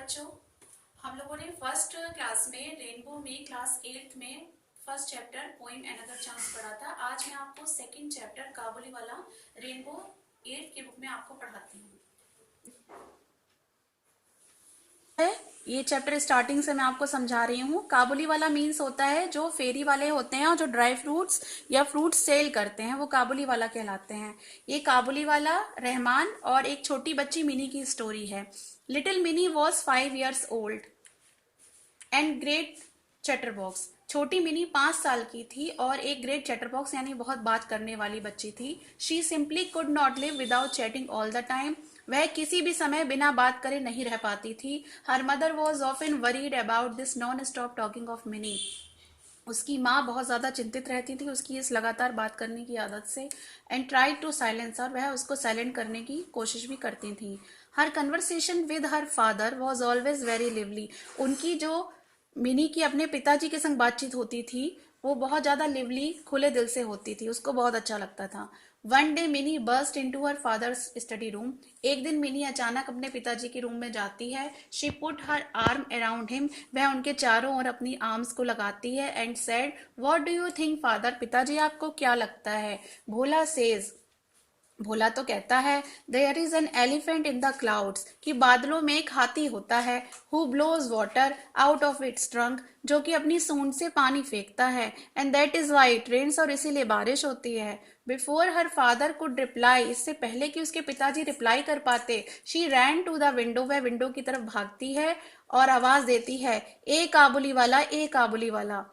बच्चों, हम लोगों ने फर्स्ट क्लास में रेनबो में क्लास 8th में first chapter poem another chance पढ़ा था। आज मैं आपको सेकंड चैप्टर काबुली वाला रेनबो 8th की बुक में आपको पढ़ाती हूँ। ये चैप्टर स्टार्टिंग से मैं आपको समझा रही हूँ। काबुली वाला मीन्स होता है जो फेरी वाले होते हैं और जो ड्राई फ्रूट्स या फ्रूट्स सेल करते हैं, वो काबुली वाला कहलाते हैं। ये काबुली वाला रहमान और एक छोटी बच्ची मिनी की स्टोरी है। Little mini was 5 years old and great chatterbox. छोटी मिनी 5 साल की थी और एक ग्रेट चैटरबॉक्स यानी बहुत बात करने वाली बच्ची थी। She simply could not live without chatting all the time. वह किसी भी समय बिना बात करे नहीं रह पाती थी। Her mother was often worried about this non stop talking of mini. उसकी माँ बहुत ज़्यादा चिंतित रहती थी उसकी इस लगातार बात करने की आदत से। एंड ट्राई टू साइलेंस, और वह उसको साइलेंट करने की कोशिश भी करती थी। हर conversation with her father was always very lively. उनकी जो मिनी की अपने पिताजी के संग बातचीत होती थी वो बहुत ज़्यादा लिवली, खुले दिल से होती थी, उसको बहुत अच्छा लगता था। One day mini burst into her father's study room. एक दिन मिनी अचानक अपने पिताजी के रूम में जाती है। She put her arm around him. वह उनके चारों ओर अपनी आर्म्स को लगाती है। And said, what do you think father? पिताजी आपको क्या लगता है? भोला सेज, भोला तो कहता है, there is an elephant in the clouds, कि बादलों में एक हाथी होता है। Who blows water out of its trunk, जो कि अपनी सूंड से पानी फेंकता है। And that is why it rains, और इसीलिए बारिश होती है। Before her father could reply, इससे पहले कि उसके पिताजी रिप्लाई कर पाते, she ran to the window, वह विंडो की तरफ भागती है और आवाज देती है, ए काबुली वाला, a Kabuliwala.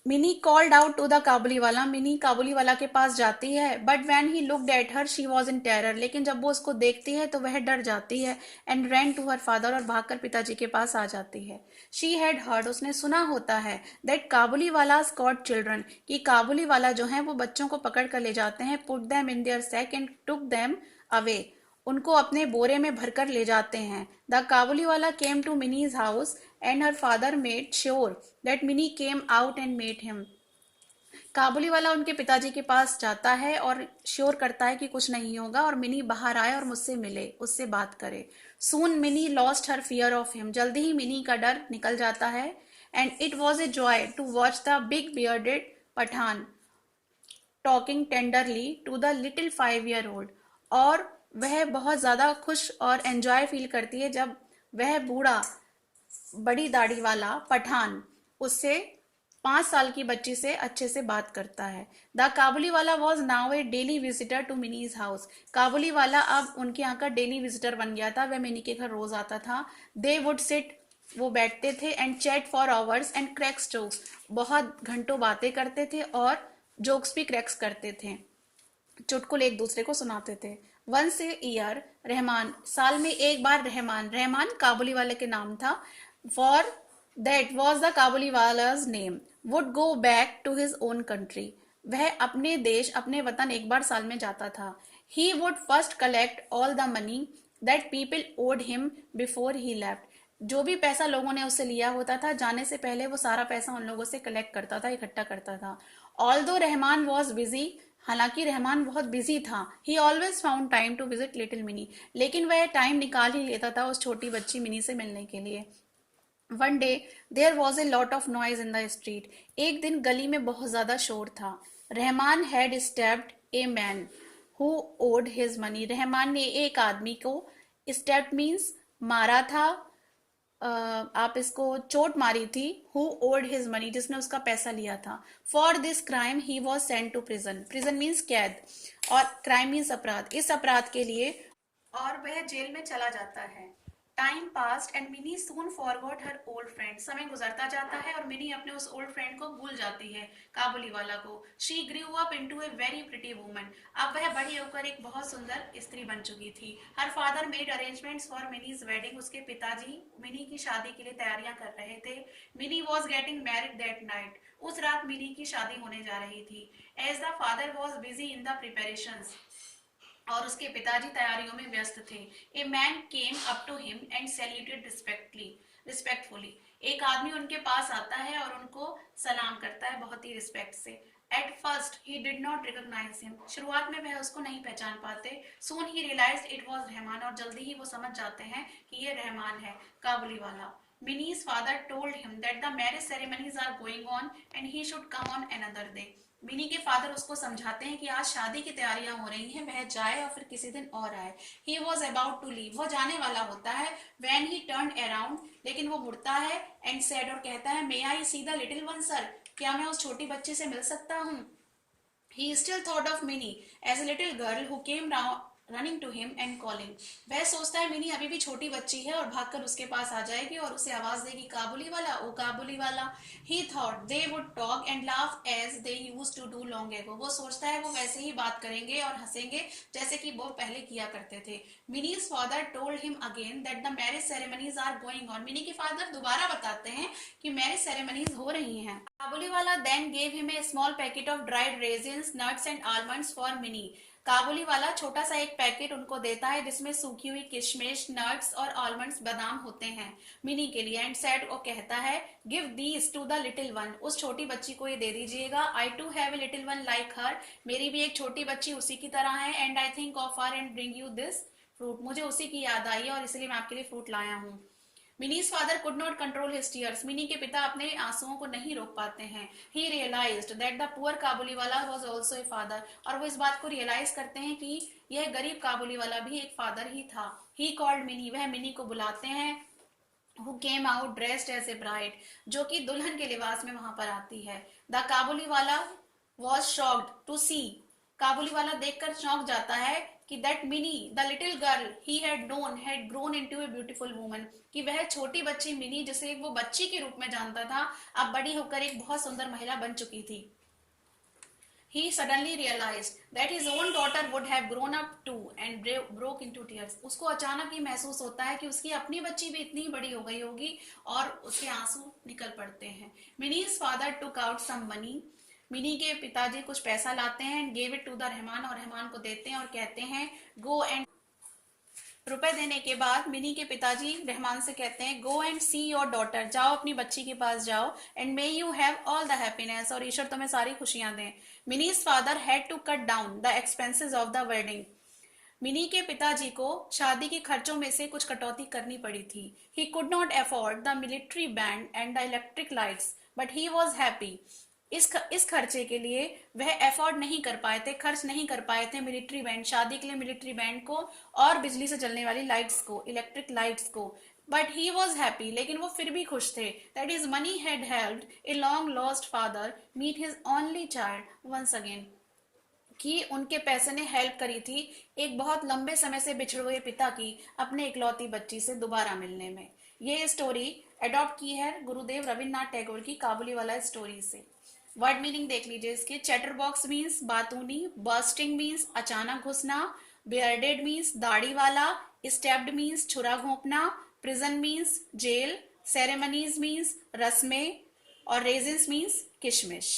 Mini called out to the Kabuliwala. Mini Kabuliwala के पास जाती है। But when he looked at her she was in terror, लेकिन जब वो उसको देखती है तो वह डर जाती है। And ran to her father, और भागकर पिताजी के पास आ जाती है। शी हैड हर्ड, उसने सुना होता है, दैट काबुली वाला गॉट चिल्ड्रन, कि काबुली वाला जो है वो बच्चों को पकड़ कर ले जाते हैं। Put them in their sack and took them away, उनको अपने बोरे में भरकर ले जाते हैं। The Kabuliwala came to Mini's house and her father made sure that Mini came out and met him. Kabuliwala उनके पिताजी के पास जाता है और श्योर करता है कि कुछ नहीं होगा, और मिनी बाहर आए और मुझसे मिले, उससे बात करे। Soon Mini lost her fear of him, जल्दी ही मिनी का डर निकल जाता है। And it was a joy to watch the big bearded Pathan talking tenderly to the little 5 year old, और वह बहुत ज़्यादा खुश और एंजॉय फील करती है जब वह बूढ़ा बड़ी दाढ़ी वाला पठान उससे 5 साल की बच्ची से अच्छे से बात करता है। The Kabuliwala was now a daily visitor to Mini's house. Kabuliwala अब उनके यहाँ का डेली विजिटर बन गया था, वह मिनी के घर रोज आता था। दे वुड सिट, वो बैठते थे, and chat for hours and cracks jokes, बहुत घंटों बातें करते थे और जोक्स भी क्रैक्स करते थे, चुटकुले एक दूसरे को सुनाते थे। वंस ए ईयर रहमान, साल में एक बार रहमान, रहमान काबुली वाले के नाम था, for that was the Kabuliwala's name, would go back to his own country, वह अपने देश, अपने वतन एक बार साल में जाता था। He would first collect all the money that people owed him before he left, जो भी पैसा लोगों ने उससे लिया होता था जाने से पहले वो सारा पैसा उन लोगों से कलेक्ट करता था, इकट्ठा करता था। ऑल दो रहमान वॉज बिजी, हालांकि रहमान बहुत बिजी था। He always found time to visit little Mini, लेकिन वह टाइम निकाल ही लेता था उस छोटी बच्ची मिनी से मिलने के लिए। One day there was a lot of noise in the street, एक दिन गली में बहुत ज्यादा शोर था। Rahman had stabbed a man who owed his money, Rahman ने एक आदमी को, स्टैब्ड मीन्स मारा था, आप इसको चोट मारी थी, हु ओड हिज मनी, जिसने उसका पैसा लिया था। For this crime he was sent to prison, prison means कैद, और क्राइम मीन्स अपराध, इस अपराध के लिए, और वह जेल में चला जाता है। Time past and mini soon forgot her old friend, समय गुजरता जाता है और मिनी अपने उस ओल्ड फ्रेंड को भूल जाती है, काबुली वाला को। She grew up into a very pretty woman, अब वह बड़ी होकर एक बहुत सुंदर स्त्री बन चुकी थी। हर father made arrangements for minis wedding, उसके पिताजी मिनी की शादी के लिए तैयारियां कर रहे थे। Mini was getting married that night, उस रात मिनी की शादी होने जा रही थी। As the father was busy in the preparations, और उसके पिताजी तैयारियों में व्यस्त थे। A man came up to him and saluted respectfully, एक आदमी उनके पास आता है और उनको सलाम करता है बहुत ही रिस्पेक्ट से। At first, he did not recognize him. शुरुआत में वह उसको नहीं पहचान पाते. Soon he realized it was Rahman, और जल्दी ही वो समझ जाते हैं कि ये रहमान है, काबुली वाला. Minnie's father told him that the marriage ceremonies are going on and he should come on another day. Mini के फादर उसको समझाते हैं कि आज शादी की तैयारियां हो रही हैं, वह जाए और फिर किसी दिन और आए. He was about to leave, वो जाने वाला होता है. When he turned around, लेकिन वो मुड़ता है and said, और कहता है, May I see the little one, sir? क्या मैं उस छोटी बच्ची से मिल सकता हूँ? He still thought of Minnie as a little girl who came running to him and calling. वह सोचता है मिनी अभी भी छोटी बच्ची है और भागकर उसके पास आ जाएगी और उसे आवाज देगी, काबुली वाला, ओ काबुली वाला. He thought they would talk and laugh as they used to do long ago. वो सोचता है वो वैसे ही बात करेंगे और हंसेंगे जैसे कि वो पहले किया करते थे. Minnie's father told him again that the marriage ceremonies are going on. Mini के फादर दोबारा बताते हैं कि मैरिज सेरेमनीज हो रही हैं. काबुली वाला then gave him a small packet of dried raisins, nuts and almonds for Minnie. काबुली वाला छोटा सा एक पैकेट उनको देता है जिसमें सूखी हुई किशमिश, नट्स और आलमंड्स, बादाम होते हैं मिनी के लिए. एंड सेड, वो कहता है, give these to the little one, उस छोटी बच्ची को ये दे दीजिएगा. I too have a little one like her, मेरी भी एक छोटी बच्ची उसी की तरह है. And I think of her and bring you this fruit, मुझे उसी की याद आई है और इसलिए मैं आपके लिए फ्रूट लाया हूँ. Minis father could not control his tears, mini के पिता अपने आंसुओं को नहीं रोक पाते हैं. ही रियलाइज्ड दैट द पुअर काबुली वाला वाज आल्सो ए फादर, और वो इस बात को रियलाइज करते हैं कि यह गरीब काबुली वाला भी एक फादर ही था. ही कॉल्ड मिनी, वह मिनी को बुलाते हैं. Who came out dressed as a bride, जो कि दुल्हन के लिबास में वहां पर आती है. The Kabuliwala was shocked to सी, काबुली वाला देखकर चौंक जाता है कि that Mini the little girl he had known had grown into A beautiful woman, कि वह छोटी बच्ची मिनी जिसे वो बच्ची के रूप में जानता था अब बड़ी होकर एक बहुत सुंदर महिला बन चुकी थी. He suddenly realized that his own daughter would have grown up too and broke into tears. उसको अचानक ही महसूस होता है कि उसकी अपनी बच्ची भी इतनी बड़ी हो गई होगी और उसके आंसू निकल पड़ते हैं. Minnie's father took out some money. Mini के पिताजी कुछ पैसा लाते हैं and gave it to the Rahman, और रहमान को देते हैं और कहते हैं, गो एंड, रुपए देने के बाद मिनी के पिताजी रहमान से कहते हैं, go and see your daughter, जाओ अपनी बच्ची के पास जाओ. And may you have all the happiness, और ईश्वर तुम्हें सारी खुशियां दें. Mini's father had to cut down the expenses of the wedding, Mini के पिताजी को शादी के खर्चों में से कुछ कटौती करनी पड़ी थी. He could not afford the military band and the electric lights but he was happy. इस खर्चे के लिए वह एफोर्ड नहीं कर पाए थे, खर्च नहीं कर पाए थे मिलिट्री बैंड, शादी के लिए मिलिट्री बैंड को और बिजली से चलने वाली लाइट्स को, इलेक्ट्रिक लाइट्स को. बट ही वॉज हैप्पी, लेकिन वो फिर भी खुश थे. That is money had helped a long lost father meet his only child once again, कि उनके पैसे ने हेल्प करी थी एक बहुत लंबे समय से बिछड़े हुए पिता की अपने इकलौती बच्ची से दोबारा मिलने में. ये स्टोरी अडॉप्ट की है गुरुदेव रविन्द्रनाथ टैगोर की काबुली वाला स्टोरी से. वर्ड मीनिंग देख लीजिए इसके. चैटर बॉक्स मीन्स बातूनी, बर्स्टिंग मीन्स अचानक घुसना, बियर्डेड मीन्स दाढ़ी वाला, स्टेप्ड मीन्स छुरा घोंपना, prison means jail, ceremonies means रस्में, और रेजिन्स मीन्स किशमिश.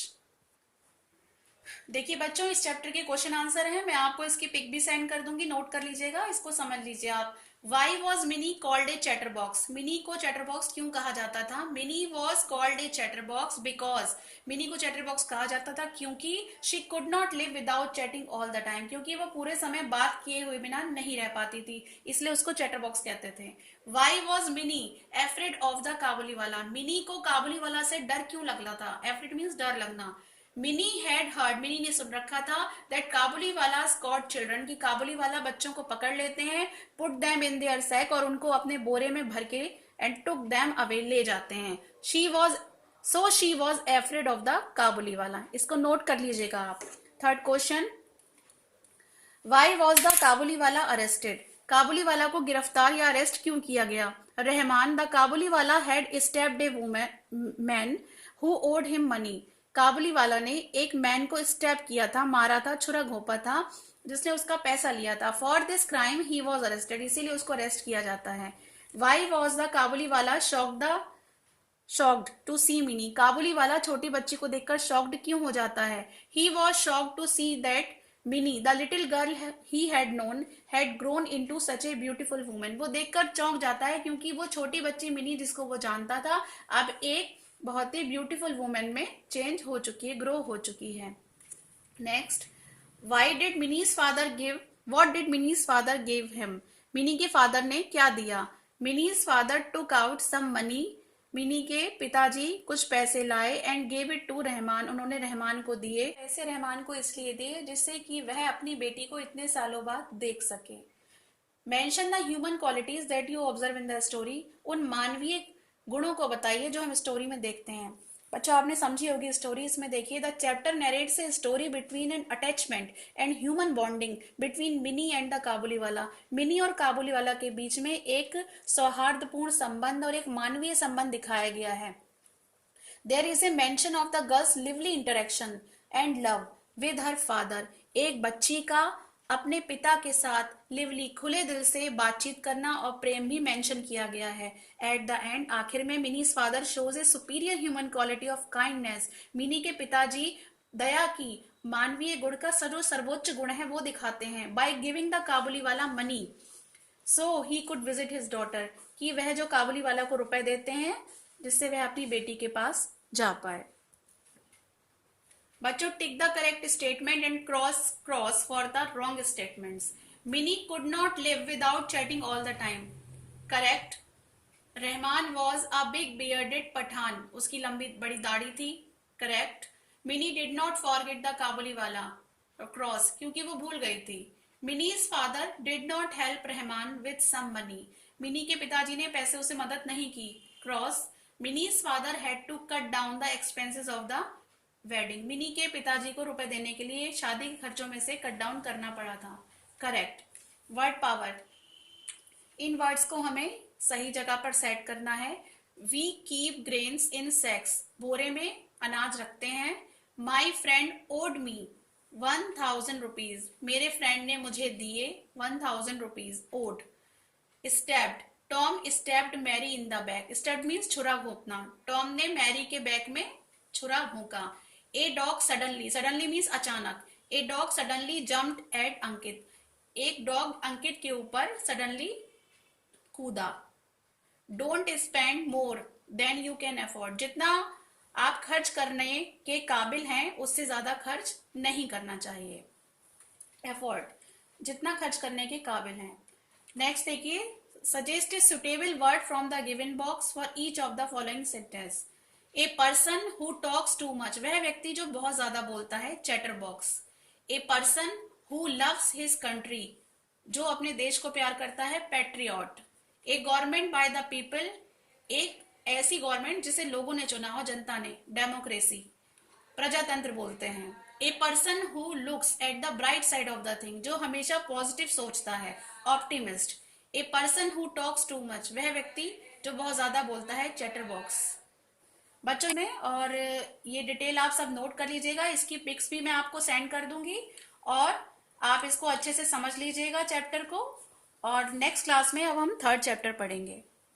देखिए बच्चों, इस चैप्टर के क्वेश्चन आंसर हैं, मैं आपको इसकी पिक भी सेंड कर दूंगी, नोट कर लीजिएगा, इसको समझ लीजिए आप. Why was Minnie called a chatterbox? Mini को चैटरबॉक्स क्यों कहा जाता था? Minnie was called a chatterbox because mini को चैटरबॉक्स कहा जाता था क्योंकि she could not live without chatting all the time, क्योंकि वो पूरे समय बात किए हुए बिना नहीं रह पाती थी, इसलिए उसको चैटरबॉक्स कहते थे. Why was Minnie afraid of the काबुली वाला? मिनी को काबुली वाला से डर क्यों लगता था? Afraid means डर लगना. मिनी हैड हर्ड, मिनी ने सुन रखा था दैट काबुली वाला कॉट चिल्ड्रन, की काबुली वाला बच्चों को पकड़ लेते हैं, put them in their sack, और उनको अपने बोरे में भर के एंड टुक देम अवे, ले जाते हैं. She was afraid of the Kabuliwala. इसको नोट कर लीजिएगा आप. Third question, why was the Kabuliwala arrested? काबुली वाला को गिरफ्तार या अरेस्ट क्यों किया गया? Rahman, the Kabuliwala had stabbed a man who owed him money. Kabuliwala ने एक मैन को स्टेप किया था, मारा था, छुरा घोंपा था, जिसने उसका पैसा लिया था. For this crime he was arrested, इसीलिए उसको अरेस्ट किया जाता है. वाई वॉज द काबुली वाला शॉक्ड टू सी मिनी? काबुली वाला छोटी बच्ची को देखकर शॉक्ड क्यों हो जाता है? He was shocked to see that Mini the little girl he had known had grown into such a beautiful woman. वो देखकर चौंक जाता है क्योंकि वो छोटी बच्ची मिनी जिसको वो जानता था अब एक बहुत ही ब्यूटीफुल वुमेन में चेंज हो चुकी है, ग्रो हो चुकी है। Next, why did Mini's father give, what did Mini's father give him, Mini के फादर ने क्या दिया। Mini's father took out some money, Mini के पिताजी कुछ पैसे लाए, and gave it to Rahman, उन्होंने रहमान को दिए। पैसे रहमान को इसलिए दिए जिससे कि वह अपनी बेटी को इतने सालों बाद देख सके। Mention the human qualities that you observe in the story, उन मानवीय गुणों को बताइए जो हम स्टोरी में देखते हैं। बच्चों आपने समझी होगी स्टोरी, इसमें देखिए the chapter narrates a story between an attachment and human bonding between Mini and the Kabuliwala, Mini और काबुली वाला के बीच में एक सौहार्दपूर्ण संबंध और एक मानवीय संबंध दिखाया गया है। There is a mention of the girl's lively interaction and love with her father, एक बच्ची का अपने पिता के साथ लिवली खुले दिल से बातचीत करना और प्रेम भी मेंशन किया गया है। एट द एंड, आखिर में, minis father shows A superior human quality of kindness, mini के पिताजी दया की मानवीय गुण का जो सर्वोच्च गुण है वो दिखाते हैं। बाय गिविंग द काबुली वाला money so he could visit his daughter, कि वह जो काबुली वाला को रुपए देते हैं जिससे वह अपनी बेटी के पास जा पाए। बच्चों tick the correct statement and cross for the wrong statements. Mini could not live without chatting all the time, correct. Rahman was a big bearded Pathan, उसकी लंबी बड़ी दाढ़ी थी, correct. Mini did not forget the Kabuliwala, cross, क्योंकि वो भूल गई थी। Mini's father did not help Rahman with some money, Mini के पिताजी ने पैसे उसे मदद नहीं की, cross. Mini's father had to cut down the expenses of the wedding, Mini के पिताजी को रुपए देने के लिए शादी के खर्चों में से कट डाउन करना पड़ा था, करेक्ट। वर्ड पावर, इन वर्ड्स को हमें सही जगह पर सेट करना है। We keep grains in sacks, बोरे में अनाज रखते हैं। My friend owed me 1000 rupees, मेरे फ्रेंड ने मुझे दिए 1000 rupees, owed. Stabbed, Tom stabbed Mary in the back, stabbed means छुरा घोंपना, टॉम ने मैरी के बैक में छुरा भोंका। A dog suddenly, suddenly means अचानक, a dog suddenly jumped eight अंकित, एक डॉग अंकित के ऊपर सडनली कूदा। Don't spend more than you can afford, जितना आप खर्च करने के काबिल हैं उससे ज्यादा खर्च नहीं करना चाहिए। एफोर्ड, जितना खर्च करने के काबिल हैं। नेक्स्ट देखिए, suggest a suitable word from the given box for each of the following sentence. A person who talks too much, वह व्यक्ति जो बहुत ज्यादा बोलता है, chatter box. A person who loves his country, जो अपने देश को प्यार करता है, patriot. A government by the people, एक ऐसी गवर्नमेंट जिसे लोगों ने चुना हो, जनता ने, डेमोक्रेसी, प्रजातंत्र बोलते हैं। A person who looks at the bright side of the thing, जो हमेशा पॉजिटिव सोचता है, optimist. A person who talks too much, वह व्यक्ति जो बहुत ज्यादा बोलता है, चैटर बॉक्स। बच्चों में, और ये डिटेल आप सब नोट कर लीजिएगा, इसकी पिक्स भी मैं आपको सेंड कर दूंगी और आप इसको अच्छे से समझ लीजिएगा चैप्टर को। और नेक्स्ट क्लास में अब हम 3rd चैप्टर पढ़ेंगे।